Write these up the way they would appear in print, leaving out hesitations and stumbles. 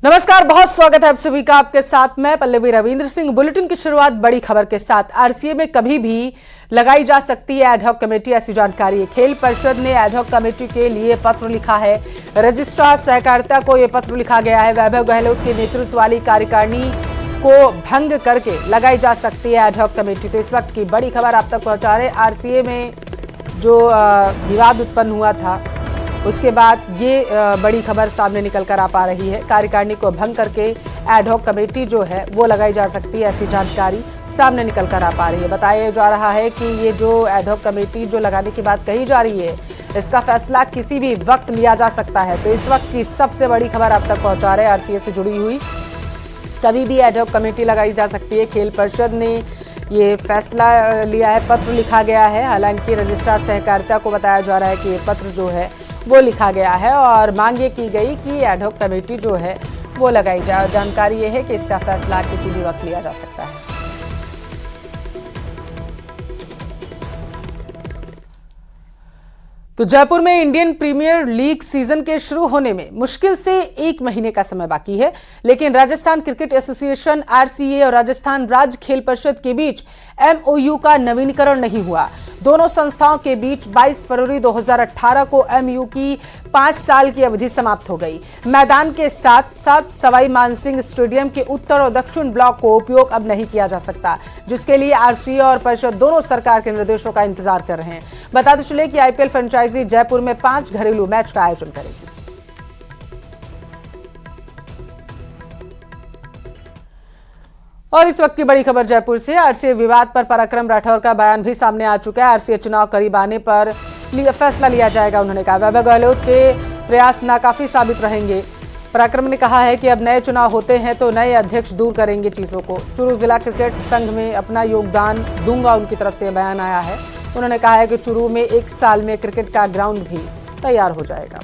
नमस्कार, बहुत स्वागत है आप सभी का। आपके साथ मैं पल्लवी रविंद्र सिंह। बुलेटिन की शुरुआत बड़ी खबर के साथ। आरसीए में कभी भी लगाई जा सकती है एडहॉक कमेटी, ऐसी जानकारी है। खेल परिषद ने एडहॉक कमेटी के लिए पत्र लिखा है। रजिस्ट्रार सहकारिता को यह पत्र लिखा गया है। वैभव गहलोत के नेतृत्व वाली कार्यकारिणी को भंग करके लगाई जा सकती है एडहॉक कमेटी। तो इस वक्त की बड़ी खबर आप तक पहुंचा रहे। आरसीए में जो विवाद उत्पन्न हुआ था उसके बाद ये बड़ी खबर सामने निकल कर आ पा रही है। कार्यकारिणी को भंग करके एडहॉक कमेटी जो है वो लगाई जा सकती है, ऐसी जानकारी सामने निकल कर आ पा रही है। बताया जा रहा है कि ये जो एडहॉक कमेटी जो लगाने की बात कही जा रही है, इसका फैसला किसी भी वक्त लिया जा सकता है। तो इस वक्त की सबसे बड़ी खबर आप तक पहुंचा रहे हैं आरसीए से जुड़ी हुई। कभी भी एडहॉक कमेटी लगाई जा सकती है। खेल परिषद ने ये फैसला लिया है, पत्र लिखा गया है। हालांकि रजिस्ट्रार सहकारिता को बताया जा रहा है कि ये पत्र जो है वो लिखा गया है और मांग ये की गई कि एडहॉक कमेटी जो है वो लगाई जाए। जानकारी ये है कि इसका फैसला किसी भी वक्त लिया जा सकता है। तो जयपुर में इंडियन प्रीमियर लीग सीजन के शुरू होने में मुश्किल से 1 महीने का समय बाकी है, लेकिन राजस्थान क्रिकेट एसोसिएशन आरसीए और राजस्थान राज्य खेल परिषद के बीच एमओयू का नवीनीकरण नहीं हुआ। दोनों संस्थाओं के बीच 22 फरवरी 2018 को एमओयू की 5 साल की अवधि समाप्त हो गई। मैदान के साथ साथ सवाई मानसिंह स्टेडियम के उत्तर और दक्षिण ब्लॉक को उपयोग अब नहीं किया जा सकता, जिसके लिए आरसीए और परिषद दोनों सरकार के निर्देशों का इंतजार कर रहे हैं। बताते चले कि आईपीएल फ्रेंचाइजी जयपुर में 5 घरेलू मैच का आयोजन करेगी। और इस वक्त की बड़ी खबर जयपुर से। आरसीए विवाद पर पराक्रम राठौर का बयान भी सामने आ चुका है। आरसीए चुनाव करीब आने पर फैसला लिया जाएगा, उन्होंने कहा। वैभव गहलोत के प्रयास नाकाफी साबित रहेंगे। पराक्रम ने कहा है कि अब नए चुनाव होते हैं तो नए अध्यक्ष दूर करेंगे चीजों को। चूरू जिला क्रिकेट संघ में अपना योगदान दूंगा, उनकी तरफ से बयान आया है। उन्होंने कहा है कि चूरू में 1 साल में क्रिकेट का ग्राउंड भी तैयार हो जाएगा।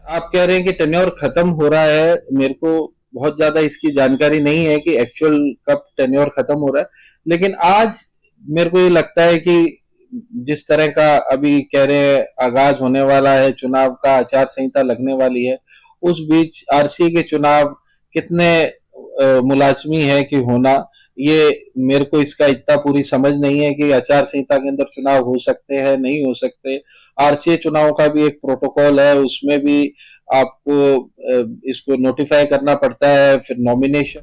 आप कह रहे हैं कि टेन्योर खत्म हो रहा है। मेरे को बहुत ज्यादा इसकी जानकारी नहीं है कि एक्चुअल कब टेन्योर खत्म हो रहा है, लेकिन आज मेरे को ये लगता है कि जिस तरह का अभी कह रहे हैं आगाज होने वाला है चुनाव का, आचार संहिता लगने वाली है, उस बीच आरसीए के चुनाव कितने मुलाजमी है कि होना, ये मेरे को इसका इतना पूरी समझ नहीं है कि आचार संहिता के अंदर चुनाव हो सकते हैं नहीं हो सकते। आरसीए चुनाव का भी एक प्रोटोकॉल है, उसमें भी आपको इसको नोटिफाई करना पड़ता है, फिर नॉमिनेशन।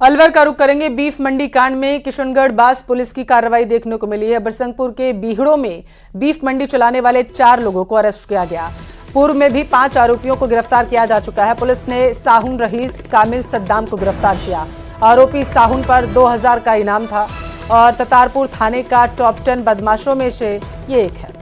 अलवर का रुख करेंगे। बीफ मंडी कांड में किशनगढ़ बास पुलिस की कार्रवाई देखने को मिली है। बरसंगपुर के बीहड़ों में बीफ मंडी चलाने वाले 4 लोगों को अरेस्ट किया गया। पूर्व में भी 5 आरोपियों को गिरफ्तार किया जा चुका है। पुलिस ने साहुन रहीस कामिल सद्दाम को गिरफ्तार किया। आरोपी साहुन पर 2000 का इनाम था और ततारपुर थाने का टॉप 10 बदमाशों में से ये एक है।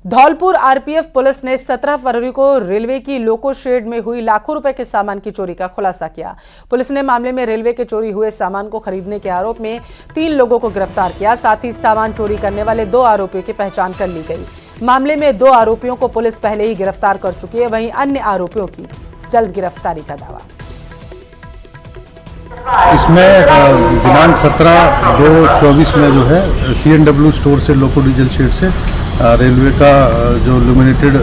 धौलपुर आरपीएफ पुलिस ने 17 फरवरी को रेलवे की लोको शेड में हुई लाखों रुपए के सामान की चोरी का खुलासा किया। पुलिस ने मामले में रेलवे के चोरी हुए सामान को खरीदने के आरोप में 3 लोगों को गिरफ्तार किया। साथ ही सामान चोरी करने वाले 2 आरोपियों की पहचान कर ली गई। मामले में 2 आरोपियों को पुलिस पहले ही गिरफ्तार कर चुकी है, वहीं अन्य आरोपियों की जल्द गिरफ्तारी का दावा। इसमें दिनांक 17/2/24 में जो है CNW स्टोर से लोको डीजल शेड से रेलवे का जो लुमिनेटेड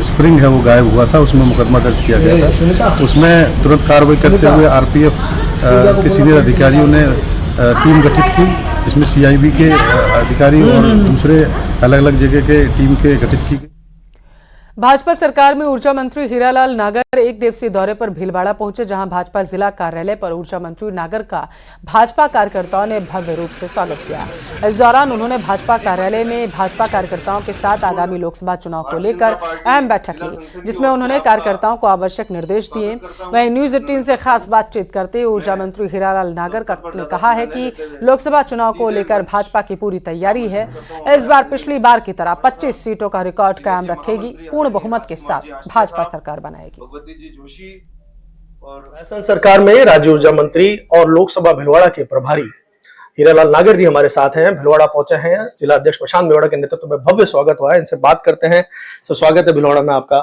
स्प्रिंग है वो गायब हुआ था, उसमें मुकदमा दर्ज किया गया था। उसमें तुरंत कार्रवाई करते हुए आरपीएफ के सीनियर अधिकारियों ने टीम गठित की, जिसमें CIB के अधिकारी और दूसरे अलग अलग जगह के टीम के गठित की गई। भाजपा सरकार में ऊर्जा मंत्री हीरालाल नागर 1 दिवसीय दौरे पर भीलवाड़ा पहुंचे, जहां भाजपा जिला कार्यालय पर ऊर्जा मंत्री नागर का भाजपा कार्यकर्ताओं ने भव्य रूप से स्वागत किया। इस दौरान उन्होंने भाजपा कार्यालय में भाजपा कार्यकर्ताओं के साथ आगामी लोकसभा चुनाव को लेकर अहम बैठक ली, जिसमें उन्होंने कार्यकर्ताओं को आवश्यक निर्देश दिए। वहीं न्यूज 18 से खास बातचीत करते हुए ऊर्जा मंत्री हीरालाल नागर ने कहा है कि लोकसभा चुनाव को लेकर भाजपा की पूरी तैयारी है। इस बार पिछली बार की तरह 25 सीटों का रिकॉर्ड कायम रखेगी। बहुमत के साथ भाजपा सरकार बनाएगी। और सरकार में राज्य ऊर्जा मंत्री और लोकसभा भिलवाड़ा के प्रभारी हीरालाल नागर जी हमारे साथ हैं, भिलवाड़ा पहुंचे हैं। जिला अध्यक्ष प्रशांत मेवाड़ा के नेतृत्व में भव्य स्वागत हुआ है, इनसे बात करते हैं। तो स्वागत है भिलवाड़ा में आपका।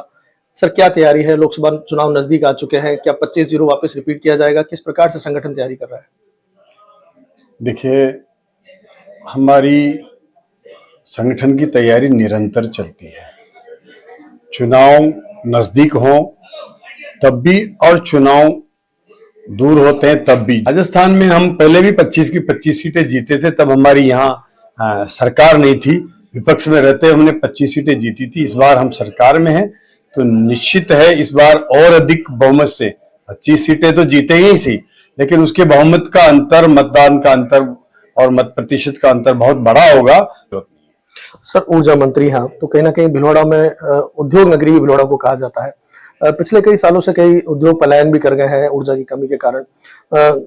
सर, क्या तैयारी है? लोकसभा चुनाव नजदीक आ चुके हैं, क्या 25-0 वापस रिपीट किया जाएगा? किस प्रकार से संगठन तैयारी कर रहा है? देखिए, हमारी संगठन की तैयारी निरंतर चलती है। चुनाव नजदीक हो तब भी और चुनाव दूर होते हैं तब भी। राजस्थान में हम पहले भी 25 की 25 सीटें जीते थे, तब हमारी यहाँ सरकार नहीं थी, विपक्ष में रहते हमने 25 सीटें जीती थी। इस बार हम सरकार में हैं तो निश्चित है इस बार और अधिक बहुमत से 25 सीटें तो जीते ही सही, लेकिन उसके बहुमत का अंतर, मतदान का अंतर और मत प्रतिशत का अंतर बहुत बड़ा होगा। सर, ऊर्जा मंत्री हैं, तो कहीं ना कहीं भीलवाड़ा में उद्योग नगरी भीलवाड़ा को कहा जाता है। पिछले कई सालों से कई उद्योग पलायन भी कर गए हैं ऊर्जा की कमी के कारण।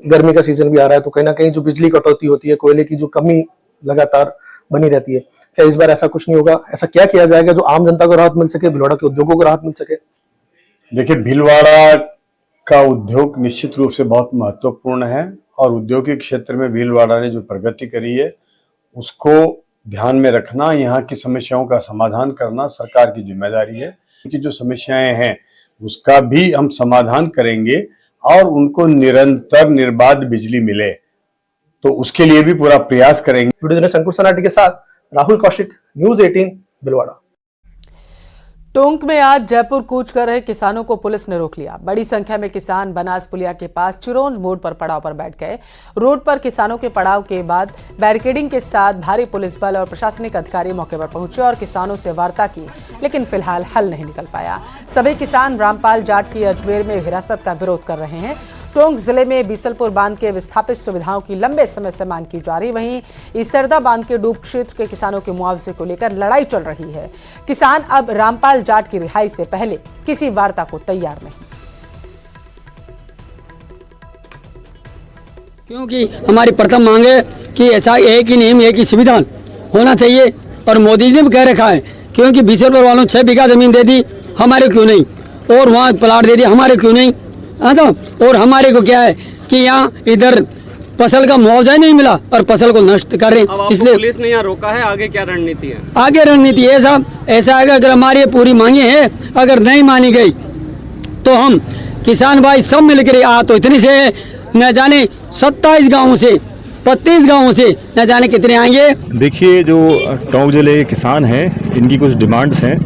गर्मी का सीजन भी आ रहा है, तो कहीं ना कहीं जो बिजली कटौती होती है, कोयले की जो कमी लगातार बनी रहती है, क्या इस बार ऐसा कुछ नहीं होगा? ऐसा क्या किया जाएगा जो आम जनता को राहत मिल सके, भीलवाड़ा के उद्योगों को राहत मिल सके? देखिए, भीलवाड़ा का उद्योग निश्चित रूप से बहुत महत्वपूर्ण है और औद्योगिक क्षेत्र में भीलवाड़ा ने जो प्रगति करी है उसको ध्यान में रखना, यहाँ की समस्याओं का समाधान करना सरकार की जिम्मेदारी है। कि जो समस्याएं हैं उसका भी हम समाधान करेंगे और उनको निरंतर निर्बाध बिजली मिले, तो उसके लिए भी पूरा प्रयास करेंगे। वीडियो जर्नलिस्ट अंकुर सनाटी के साथ राहुल कौशिक, न्यूज़ 18 भीलवाड़ा। टोंक में आज जयपुर कूच कर रहे किसानों को पुलिस ने रोक लिया। बड़ी संख्या में किसान बनास पुलिया के पास चिरौंज मोड़ पर पड़ाव पर बैठ गए। रोड पर किसानों के पड़ाव के बाद बैरिकेडिंग के साथ भारी पुलिस बल और प्रशासनिक अधिकारी मौके पर पहुंचे और किसानों से वार्ता की, लेकिन फिलहाल हल नहीं निकल पाया। सभी किसान रामपाल जाट की अजमेर में हिरासत का विरोध कर रहे हैं। टोंक जिले में बीसलपुर बांध के विस्थापित सुविधाओं की लंबे समय से मांग की जा रही, वहीं इसरदा बांध के डूब क्षेत्र के किसानों के मुआवजे को लेकर लड़ाई चल रही है। किसान अब रामपाल जाट की रिहाई से पहले किसी वार्ता को तैयार नहीं, क्योंकि हमारी प्रथम मांग है कि ऐसा एक ही नियम, एक ही संविधान होना चाहिए। और मोदी जी ने भी कह रखा है, क्योंकि बीसलपुर वालों 6 बीघा जमीन दे दी, हमारे क्यों नहीं, और वहाँ प्लाट दे दिया, हमारे क्यों नहीं। हाँ, तो और हमारे को क्या है कि यहाँ इधर फसल का मुआवजा नहीं मिला और फसल को नष्ट कर रहे हैं, इसलिए पुलिस ने यहाँ रोका है। आगे क्या रणनीति है? आगे रणनीति ऐसा है कि अगर हमारी पूरी मांगे हैं, अगर नहीं मानी गई तो हम किसान भाई सब मिलकर तो इतनी से न जाने 27 गाँव से 35 गाँवों से न जाने कितने आएंगे। देखिए, जो टोंक जिले के किसान हैं इनकी कुछ डिमांड्स हैं,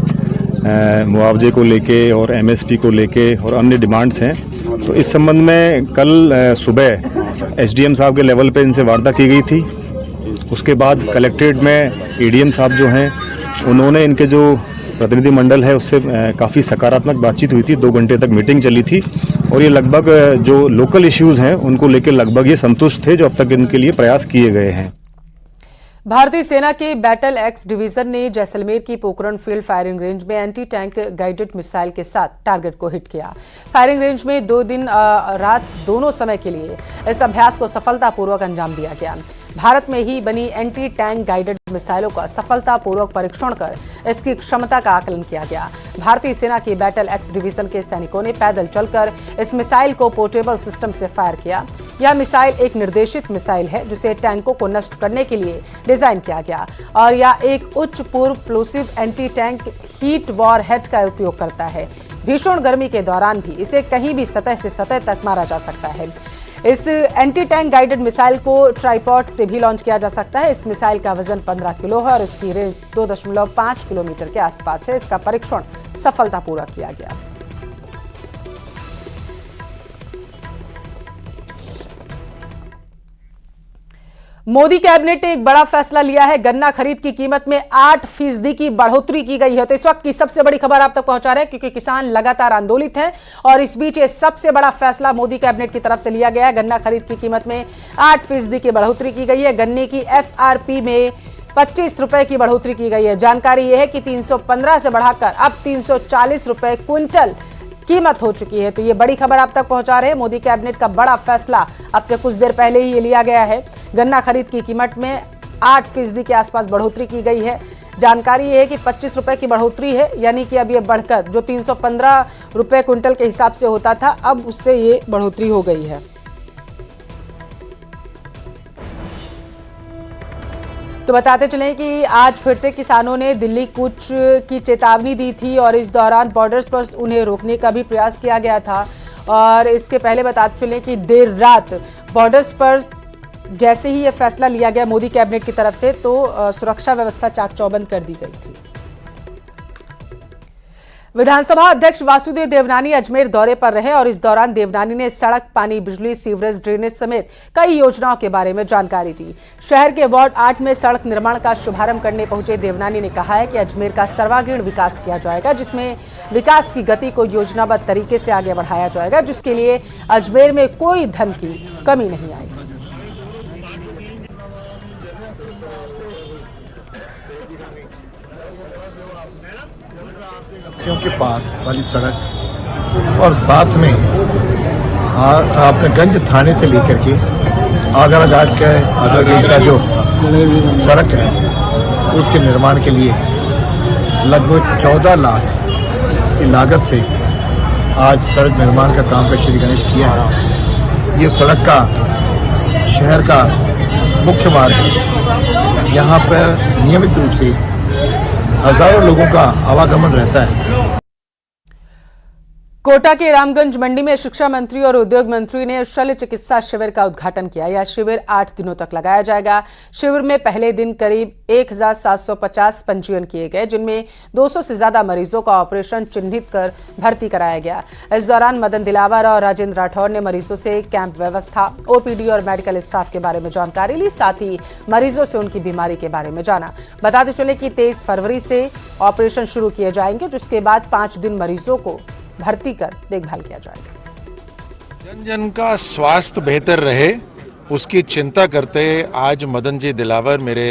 मुआवजे को लेके और एमएसपी को लेके और अन्य डिमांड्स हैं। तो इस संबंध में कल सुबह एसडीएम साहब के लेवल पे इनसे वार्ता की गई थी। उसके बाद कलेक्ट्रेट में एडीएम साहब जो हैं उन्होंने इनके जो प्रतिनिधि मंडल है उससे काफ़ी सकारात्मक बातचीत हुई थी। 2 घंटे तक मीटिंग चली थी और ये लगभग जो लोकल इश्यूज़ हैं उनको लेकर लगभग ये संतुष्ट थे, जो अब तक इनके लिए प्रयास किए गए हैं। भारतीय सेना के बैटल एक्स डिवीजन ने जैसलमेर की पोखरण फील्ड फायरिंग रेंज में एंटी टैंक गाइडेड मिसाइल के साथ टारगेट को हिट किया। फायरिंग रेंज में 2 दिन रात दोनों समय के लिए इस अभ्यास को सफलतापूर्वक अंजाम दिया गया। भारत में ही बनी एंटी टैंक गाइडेड मिसाइलों का सफलतापूर्वक परीक्षण कर इसकी क्षमता का आकलन किया गया। भारतीय सेना की बैटल एक्स डिवीजन के सैनिकों ने पैदल चलकर इस मिसाइल को पोर्टेबल सिस्टम से फायर किया। यह मिसाइल एक निर्देशित मिसाइल है जिसे टैंकों को नष्ट करने के लिए डिजाइन किया गया और यह एक उच्च पूर्व plosive anti tank heat war head का उपयोग करता है। भीषण गर्मी के दौरान भी इसे कहीं भी सतह से सतह तक मारा जा सकता है। इस एंटी टैंक गाइडेड मिसाइल को ट्राइपॉड से भी लॉन्च किया जा सकता है। इस मिसाइल का वजन 15 किलो है और इसकी रेंज 2.5 किलोमीटर के आसपास है। इसका परीक्षण सफलतापूर्वक किया गया। मोदी कैबिनेट ने एक बड़ा फैसला लिया है। गन्ना खरीद की कीमत में 8% की बढ़ोतरी की गई है। तो इस वक्त की सबसे बड़ी खबर आप तक पहुंचा रहे हैं, क्योंकि किसान लगातार आंदोलित हैं और इस बीच ये सबसे बड़ा फैसला मोदी कैबिनेट की तरफ से लिया गया है। गन्ना खरीद की कीमत में 8% की बढ़ोतरी की गई है। गन्ने की FRP में 25 रुपए की बढ़ोतरी की गई है। जानकारी यह है कि 315 से बढ़ाकर अब 340 रुपए क्विंटल कीमत हो चुकी है। तो ये बड़ी खबर आप तक पहुंचा रहे हैं। मोदी कैबिनेट का बड़ा फैसला अब से कुछ देर पहले ही ये लिया गया है। गन्ना खरीद की कीमत में 8% के आसपास बढ़ोतरी की गई है। जानकारी ये है कि 25 रुपए की बढ़ोतरी है, यानी कि अब ये बढ़कर जो 315 रुपए क्विंटल के हिसाब से होता था, अब उससे ये बढ़ोतरी हो गई है। तो बताते चलें कि आज फिर से किसानों ने दिल्ली कूच की चेतावनी दी थी और इस दौरान बॉर्डर्स पर उन्हें रोकने का भी प्रयास किया गया था। और इसके पहले बताते चलें कि देर रात बॉर्डर्स पर जैसे ही ये फैसला लिया गया मोदी कैबिनेट की तरफ से तो सुरक्षा व्यवस्था चाक चौबंद कर दी गई थी। विधानसभा अध्यक्ष वासुदेव देवनानी अजमेर दौरे पर रहे और इस दौरान देवनानी ने सड़क, पानी, बिजली, सीवरेज, ड्रेनेज समेत कई योजनाओं के बारे में जानकारी दी। शहर के वार्ड 8 में सड़क निर्माण का शुभारंभ करने पहुंचे देवनानी ने कहा है कि अजमेर का सर्वांगीण विकास किया जाएगा, जिसमें विकास की गति को योजनाबद्ध तरीके से आगे बढ़ाया जाएगा, जिसके लिए अजमेर में कोई धन की कमी नहीं आएगी। के पास वाली सड़क और साथ में आपने गंज थाने से लेकर के आगरा घाट का का जो सड़क है उसके निर्माण के लिए लगभग 14 लाख की लागत से आज सड़क निर्माण का काम का श्री गणेश किया है। ये सड़क का शहर का मुख्य मार्ग है। यहाँ पर नियमित रूप से हजारों लोगों का आवागमन रहता है। कोटा के रामगंज मंडी में शिक्षा मंत्री और उद्योग मंत्री ने शल्य चिकित्सा शिविर का उद्घाटन किया। यह शिविर 8 दिनों तक लगाया जाएगा। शिविर में पहले दिन करीब 1750 पंजीयन किए गए, जिनमें 200 से ज्यादा मरीजों का ऑपरेशन चिन्हित कर भर्ती कराया गया। इस दौरान मदन दिलावर और राजेंद्र राठौर ने मरीजों से कैंप व्यवस्था, ओपीडी और मेडिकल स्टाफ के बारे में जानकारी ली, साथ ही मरीजों से उनकी बीमारी के बारे में जाना। बताते चले कि 23 फरवरी से ऑपरेशन शुरू किए जाएंगे, जिसके बाद 5 दिन मरीजों को भर्ती कर देखभाल किया जाएगा। जन जन का स्वास्थ्य बेहतर रहे उसकी चिंता करते आज मदन जी दिलावर मेरे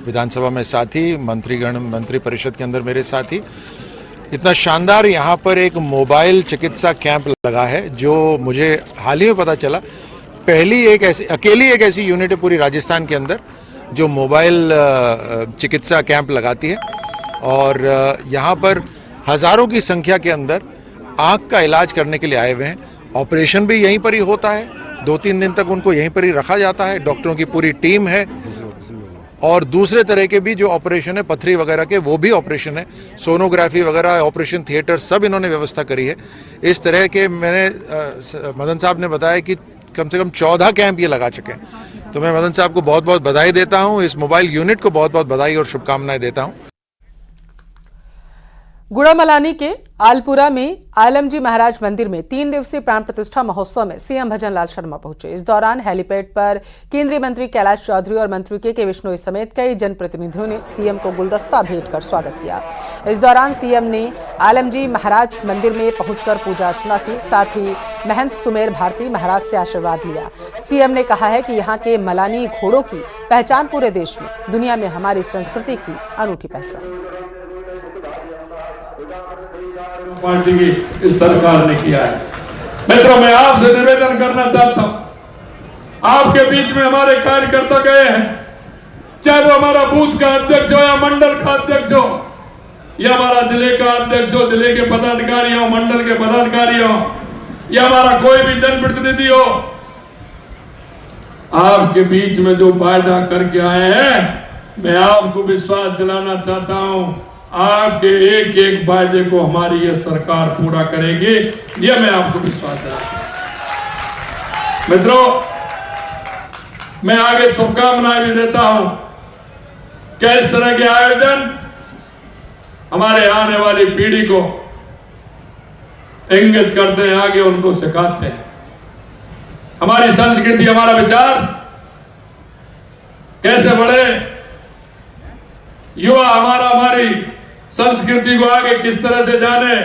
विधानसभा में साथी, मंत्रीगण, मंत्री परिषद के अंदर मेरे साथी, इतना शानदार यहाँ पर एक मोबाइल चिकित्सा कैंप लगा है, जो मुझे हाल ही में पता चला अकेली एक ऐसी यूनिट है पूरी राजस्थान के अंदर जो मोबाइल चिकित्सा कैंप लगाती है। और यहाँ पर हजारों की संख्या के अंदर आँख का इलाज करने के लिए आए हुए हैं। ऑपरेशन भी यहीं पर ही होता है, 2-3 दिन तक उनको यहीं पर ही रखा जाता है। डॉक्टरों की पूरी टीम है और दूसरे तरह के भी जो ऑपरेशन है, पथरी वगैरह के, वो भी ऑपरेशन है, सोनोग्राफी वगैरह, ऑपरेशन थिएटर, सब इन्होंने व्यवस्था करी है। इस तरह के मैंने मदन साहब ने बताया कि कम से कम 14 कैंप ये लगा चुके हैं। तो मैं मदन साहब को बहुत बहुत बधाई देता हूँ, इस मोबाइल यूनिट को बहुत बहुत बधाई और शुभकामनाएं देता हूँ। गुड़ामलानी के आलपुरा में आलमजी महाराज मंदिर में 3 दिवसीय प्राण प्रतिष्ठा महोत्सव में सीएम भजन लाल शर्मा पहुंचे। इस दौरान हेलीपैड पर केंद्रीय मंत्री कैलाश चौधरी और मंत्री के विश्नोई समेत कई जनप्रतिनिधियों ने सीएम को गुलदस्ता भेंट कर स्वागत किया। इस दौरान सीएम ने आलमजी महाराज मंदिर में पहुंचकर पूजा अर्चना की, साथ ही महंत सुमेर भारती महाराज से आशीर्वाद लिया। सीएम ने कहा है कि यहाँ के मलानी घोड़ों की पहचान पूरे देश में, दुनिया में हमारी संस्कृति की अनूठी पहचान। पार्टी की इस सरकार ने किया है। मित्रों, मैं आपसे निवेदन करना चाहता हूं, आपके बीच में हमारे कार्यकर्ता गए हैं, चाहे वो हमारा बूथ का अध्यक्ष हो या मंडल का अध्यक्ष हो या हमारा जिले का अध्यक्ष हो, जिले के पदाधिकारी हो, मंडल के पदाधिकारी हो या हमारा कोई भी जनप्रतिनिधि हो, आपके बीच में जो वायदा करके आए हैं, मैं आपको विश्वास दिलाना चाहता हूं, आपके एक एक वायदे को हमारी ये सरकार पूरा करेगी, ये मैं आपको विश्वास दिलाता हूं। मित्रों, मैं आगे शुभकामनाएं भी देता हूं कि इस तरह के आयोजन हमारे आने वाली पीढ़ी को इंगित करते हैं, आगे उनको सिखाते हैं। हमारी संस्कृति, हमारा विचार कैसे बढ़े, युवा हमारी संस्कृति को आगे किस तरह से जाने।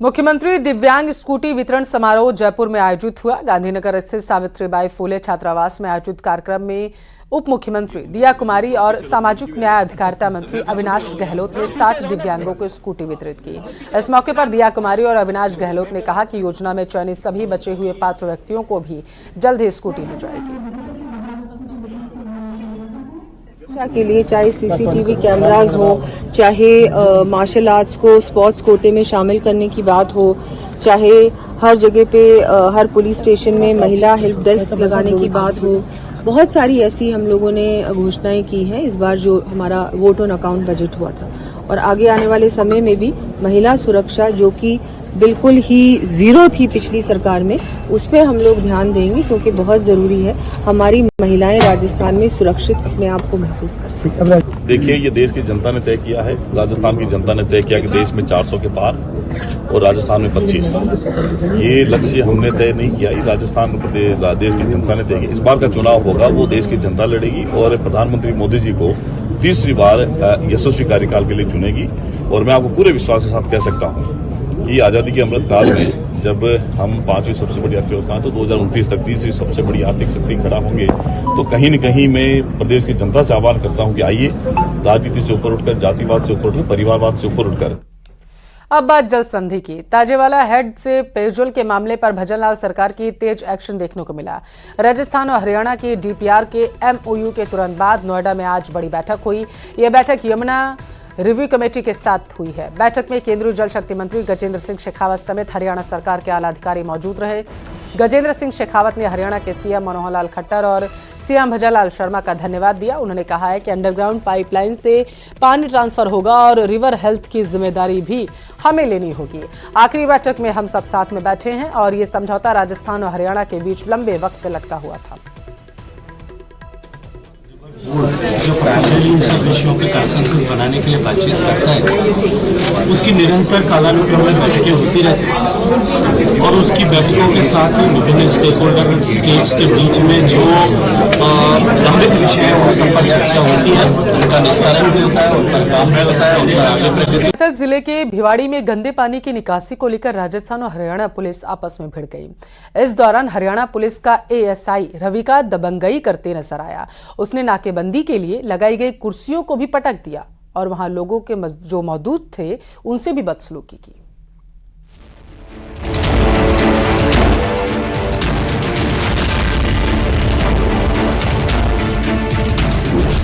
मुख्यमंत्री दिव्यांग स्कूटी वितरण समारोह जयपुर में आयोजित हुआ। गांधीनगर स्थित सावित्रीबाई फूले छात्रावास में आयोजित कार्यक्रम में उप मुख्यमंत्री दिया कुमारी और सामाजिक न्याय अधिकारिता मंत्री अविनाश गहलोत ने 60 दिव्यांगों को स्कूटी वितरित की। इस मौके पर दिया कुमारी और अविनाश गहलोत ने कहा कि योजना में चयनित सभी बचे हुए पात्र व्यक्तियों को भी जल्द ही स्कूटी दी जाएगी। के लिए चाहे सीसीटीवी कैमरास हो, चाहे मार्शल आर्ट्स को स्पोर्ट्स कोटे में शामिल करने की बात हो, चाहे हर जगह पे हर पुलिस स्टेशन में महिला हेल्प डेस्क लगाने की बात हो, बहुत सारी ऐसी हम लोगों ने घोषणाएं की हैं इस बार जो हमारा वोट ऑन अकाउंट बजट हुआ था। और आगे आने वाले समय में भी महिला सुरक्षा, जो कि बिल्कुल ही जीरो थी पिछली सरकार में, उस पर हम लोग ध्यान देंगे क्योंकि बहुत जरूरी है हमारी महिलाएं राजस्थान में सुरक्षित अपने आप को महसूस कर सकें। देखिए, ये देश की जनता ने तय किया है, राजस्थान की जनता ने तय किया कि देश में 400 के पार और राजस्थान में 25। ये लक्ष्य हमने तय नहीं किया, ये राजस्थान देश की जनता ने तय किया। इस बार का चुनाव होगा वो देश की जनता लड़ेगी और प्रधानमंत्री मोदी जी को तीसरी बार यशस्वी कार्यकाल के लिए चुनेगी। और मैं आपको पूरे विश्वास के साथ कह सकता हूँ कि आजादी के अमृत काल में जब हम 5वीं सबसे बड़ी अर्थव्यवस्था तो 2029 तक तीसरी सबसे बड़ी आर्थिक शक्ति खड़ा होंगे, तो कहीं न कहीं मैं प्रदेश की जनता से आह्वान करता हूं कि आइए राजनीति से ऊपर उठकर, जातिवाद से ऊपर उठकर, परिवारवाद से ऊपर उठकर। अब बात जल संधि की। ताजेवाला हेड से पेयजल के मामले पर भजनलाल सरकार की तेज एक्शन देखने को मिला। राजस्थान और हरियाणा की डीपीआर के एमओयू के तुरंत बाद नोएडा में आज बड़ी बैठक हुई। यह बैठक यमुना रिव्यू कमेटी के साथ हुई है। बैठक में केंद्रीय जल शक्ति मंत्री गजेंद्र सिंह शेखावत समेत हरियाणा सरकार के आला अधिकारी मौजूद रहे। गजेंद्र सिंह शेखावत ने हरियाणा के सीएम मनोहर लाल खट्टर और सीएम भजनलाल शर्मा का धन्यवाद दिया। उन्होंने कहा है कि अंडरग्राउंड पाइपलाइन से पानी ट्रांसफर होगा और रिवर हेल्थ की जिम्मेदारी भी हमें लेनी होगी। आखिरी बैठक में हम सब साथ में बैठे हैं और ये समझौता राजस्थान और हरियाणा के बीच लंबे वक्त से लटका हुआ था। जो प्राइमरी इन सब विषयों पे कंसेंसस बनाने के लिए बातचीत करता है, उसकी निरंतर कालानुक्रम में बैठकें होती रहती हैं और उसकी बैठकों के साथ ही विभिन्न स्टेक होल्डर स्टेट्स के बीच में जो लंबित विषय है वो सब पर चर्चा होती है, उनका निस्तारण भी होता है, उन पर काम भी होता है, उन पर आगे प्रगति। जिले के भिवाड़ी में गंदे पानी की निकासी को लेकर राजस्थान और हरियाणा पुलिस आपस में भिड़ गई। इस दौरान हरियाणा पुलिस का एएसआई रविका दबंगई करते नजर आया। उसने नाकेबंदी के लिए लगाई गई कुर्सियों को भी पटक दिया और वहां लोगों के जो मौजूद थे उनसे भी बदसलूकी की।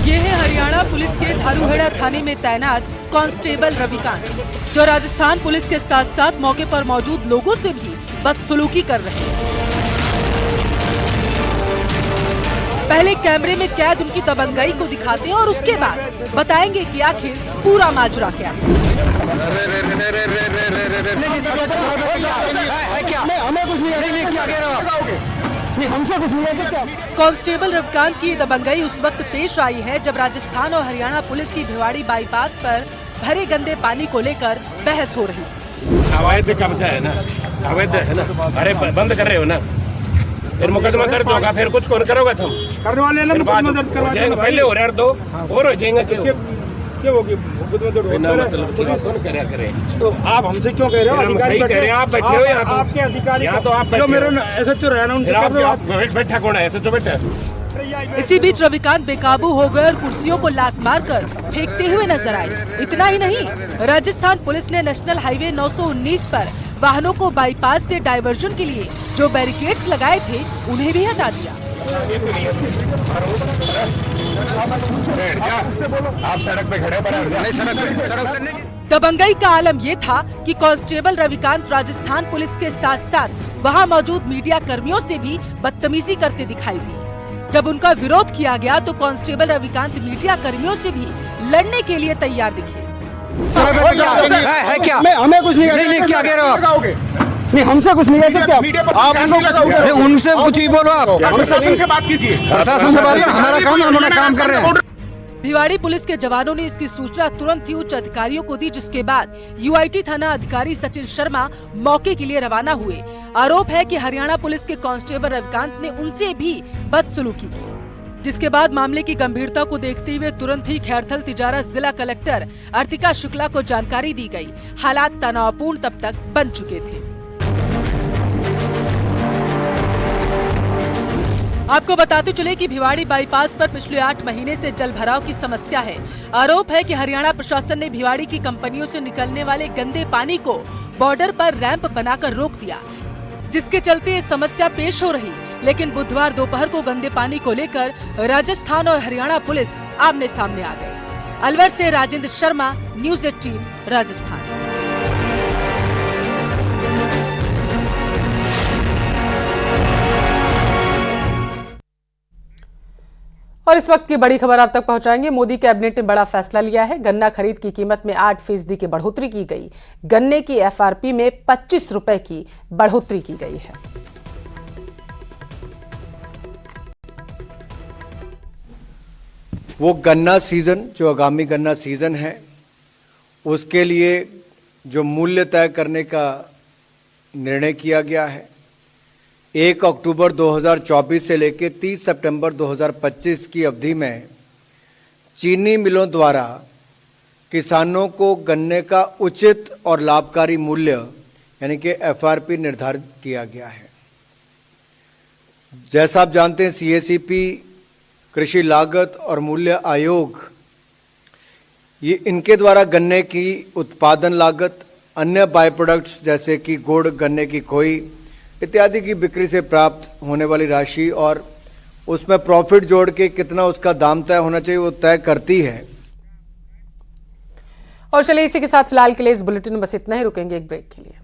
ये है हरियाणा पुलिस के धारूहेड़ा थाने में तैनात कांस्टेबल रविकांत, जो राजस्थान पुलिस के साथ साथ मौके पर मौजूद लोगों से भी बदसलूकी कर रहे हैं। पहले कैमरे में कैद उनकी दबंगई को दिखाते हैं और उसके बाद बताएंगे कि आखिर पूरा माजरा क्या है। कांस्टेबल रविकांत की दबंगई उस वक्त पेश आई है जब राजस्थान और हरियाणा पुलिस की भिवाड़ी बाईपास पर भरे गंदे पानी को लेकर बहस हो रही है। अवैध कब्जा है ना, अवैध है ना, अरे बंद कर रहे हो ना, फिर मुकदमा दर्ज होगा, फिर कुछ कौन करोगे तुम? करने वाले ना मुकदमा दर्ज करवा देंगे, पहले हो रहा है तो और हो जाएगा। क्यों होगी मुकदमा दर्ज? ठीक है, सुन क्या करे तो आप हमसे क्यों कह रहे हो? अधिकारी कह रहे हैं, आप बैठे हो यहाँ, आपके अधिकारी यहाँ तो आप जो मेरे एसएचओ रहे ना उनसे बैठा कौन है? एसएचओ बैठा। इसी बीच रविकांत बेकाबू हो गए और कुर्सियों को लात मारकर फेंकते हुए नजर आए। इतना ही नहीं, राजस्थान पुलिस ने नेशनल हाईवे 919 पर वाहनों को बाईपास से डायवर्जन के लिए जो बैरिकेड्स लगाए थे उन्हें भी हटा दिया। आप सड़क पे खड़े पर दबंगई का आलम ये था कि कांस्टेबल रविकांत राजस्थान पुलिस के साथ साथ वहां मौजूद मीडिया कर्मियों से भी बदतमीजी करते दिखाई दी। जब उनका विरोध किया गया तो कांस्टेबल रविकांत मीडिया कर्मियों से भी लड़ने के लिए तैयार दिखे। है क्या? हमें कुछ नहीं क्या कह रहे हो आप? नहीं, हमसे कुछ नहीं कह सकते आप उनसे कुछ ही बोलो। आप प्रशासन से बात कीजिए, प्रशासन से बात कीजिए, हमारा काम है, हमारा काम कर रहे हैं। भिवाड़ी पुलिस के जवानों ने इसकी सूचना तुरंत ही उच्च अधिकारियों को दी, जिसके बाद यूआईटी थाना अधिकारी सचिन शर्मा मौके के लिए रवाना हुए। आरोप है कि हरियाणा पुलिस के कांस्टेबल रविकांत ने उनसे भी बदसलूकी की, जिसके बाद मामले की गंभीरता को देखते हुए तुरंत ही खैरथल तिजारत जिला कलेक्टर अर्तिका शुक्ला को जानकारी दी गई। हालात तनावपूर्ण तब तक बन चुके थे। आपको बताते चले कि भिवाड़ी बाईपास पर पिछले 8 महीने से जल भराव की समस्या है। आरोप है कि हरियाणा प्रशासन ने भिवाड़ी की कंपनियों से निकलने वाले गंदे पानी को बॉर्डर पर रैंप बनाकर रोक दिया, जिसके चलते ये समस्या पेश हो रही। लेकिन बुधवार दोपहर को गंदे पानी को लेकर राजस्थान और हरियाणा पुलिस आमने सामने आ गए। अलवर से राजेंद्र शर्मा, न्यूज़ 18 राजस्थान। और इस वक्त की बड़ी खबर आप तक पहुंचाएंगे। मोदी कैबिनेट ने बड़ा फैसला लिया है। गन्ना खरीद की कीमत में 8% की बढ़ोतरी की गई। गन्ने की एफआरपी में 25 रुपए की बढ़ोतरी की गई है। वो गन्ना सीजन जो आगामी गन्ना सीजन है उसके लिए जो मूल्य तय करने का निर्णय किया गया है, 1 अक्टूबर 2024 से लेकर 30 सितंबर 2025 की अवधि में चीनी मिलों द्वारा किसानों को गन्ने का उचित और लाभकारी मूल्य यानी कि एफआरपी निर्धारित किया गया है। जैसा आप जानते हैं, सीएसीपी, कृषि लागत और मूल्य आयोग, ये इनके द्वारा गन्ने की उत्पादन लागत, अन्य बाय प्रोडक्ट्स जैसे कि गुड़, गन्ने की खोई इत्यादि की बिक्री से प्राप्त होने वाली राशि और उसमें प्रॉफिट जोड़ के कितना उसका दाम तय होना चाहिए वो तय करती है। और चलिए इसी के साथ फिलहाल के लिए इस बुलेटिन में बस इतना ही। रुकेंगे एक ब्रेक के लिए।